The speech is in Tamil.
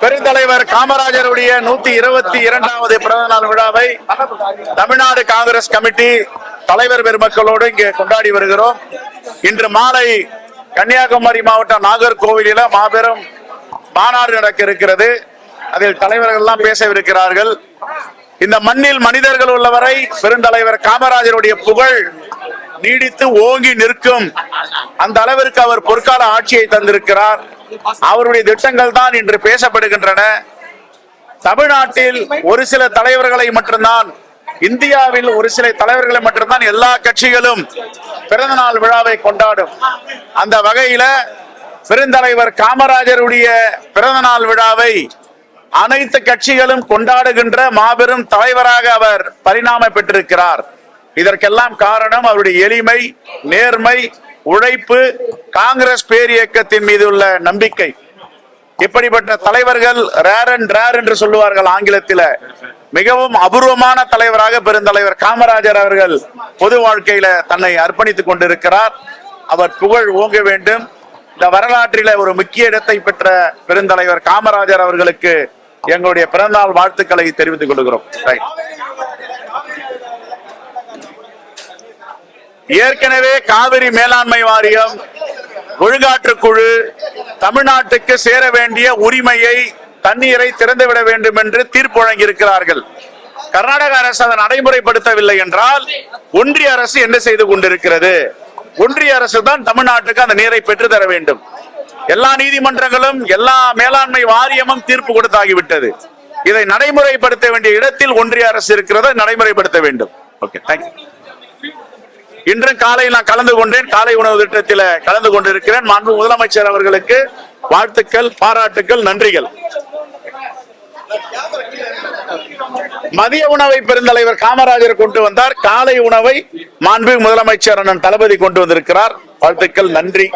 பெருந்தலைவர் காமராஜருடைய 122வது பிறந்த நாள் விழாவை தமிழ்நாடு காங்கிரஸ் கமிட்டி தலைவர் பெருமக்களோடு இங்கே கொண்டாடி வருகிறோம். இன்று மாலை கன்னியாகுமரி மாவட்டம் நாகர்கோவிலில் மாபெரும் மாநாடு நடக்க இருக்கிறது. அதில் தலைவர்கள் எல்லாம் பேசவிருக்கிறார்கள். இந்த மண்ணில் மனிதர்கள் உள்ளவரை பெருந்தலைவர் காமராஜருடைய புகழ் நீடித்து ஓங்கி நிற்கும். அந்த அளவிற்கு அவர் பொற்கால ஆட்சியை தந்திருக்கிறார். அவருடைய திட்டங்கள் தான் இன்று பேசப்படுகின்றன. தமிழ்நாட்டில் ஒரு சில தலைவர்களை மட்டும்தான், இந்தியாவில் ஒரு சில தலைவர்களை மட்டும்தான் எல்லா கட்சிகளும் பிறந்த நாள் விழாவை கொண்டாடும். அந்த வகையில பெருந்தலைவர் காமராஜருடைய பிறந்த நாள் விழாவை அனைத்து கட்சிகளும் கொண்டாடுகின்ற மாபெரும் தலைவராக அவர் பரிணாமம் பெற்றிருக்கிறார். இதற்கெல்லாம் காரணம் அவருடைய எளிமை, நேர்மை, உழைப்பு, காங்கிரஸ் பேரியக்கத்தின் மீது உள்ள நம்பிக்கை. இப்படிப்பட்ட தலைவர்கள் ரேர் அண்ட் ரேர் என்று சொல்லுவார்கள் ஆங்கிலத்தில். மிகவும் அபூர்வமான தலைவராக பெருந்தலைவர் காமராஜர் அவர்கள் பொது வாழ்க்கையில தன்னை அர்ப்பணித்துக் கொண்டிருக்கிறார். அவர் புகழ் ஓங்க வேண்டும். இந்த வரலாற்றில ஒரு முக்கிய இடத்தை பெற்ற பெருந்தலைவர் காமராஜர் அவர்களுக்கு எங்களுடைய பிறந்தநாள் வாழ்த்துக்களை தெரிவித்துக் கொள்கிறோம். ஏற்கனவே காவிரி மேலாண்மை வாரியம், ஒழுங்காற்று குழு தமிழ்நாட்டுக்கு சேர வேண்டிய உரிமையை, தண்ணீரை திறந்துவிட வேண்டும் என்று தீர்ப்பு வழங்கியிருக்கிறார்கள். கர்நாடக அரசு அதை நடைமுறைப்படுத்தவில்லை என்றால் ஒன்றிய அரசு என்ன செய்து கொண்டிருக்கிறது? ஒன்றிய அரசு தான் தமிழ்நாட்டுக்கு அந்த நீரை பெற்று தர வேண்டும். எல்லா நீதிமன்றங்களும், எல்லா மேலாண்மை வாரியமும் தீர்ப்பு கொடுத்தாகிவிட்டது. இதை நடைமுறைப்படுத்த வேண்டிய இடத்தில் ஒன்றிய அரசு இருக்கிறதை நடைமுறைப்படுத்த வேண்டும். Okay, thank you. இன்று காலை நான் கலந்து கொண்டேன். காலை உணவு திட்டத்தில் கலந்து கொண்டிருக்கிறேன். மாண்பு முதலமைச்சர் அவர்களுக்கு வாழ்த்துக்கள், பாராட்டுக்கள், நன்றிகள். மதிய உணவை பெருந்தலைவர் காமராஜர் கொண்டு வந்தார். காலை உணவை மாண்பு முதலமைச்சர் அண்ணன் தளபதி கொண்டு வந்திருக்கிறார். வாழ்த்துக்கள், நன்றி.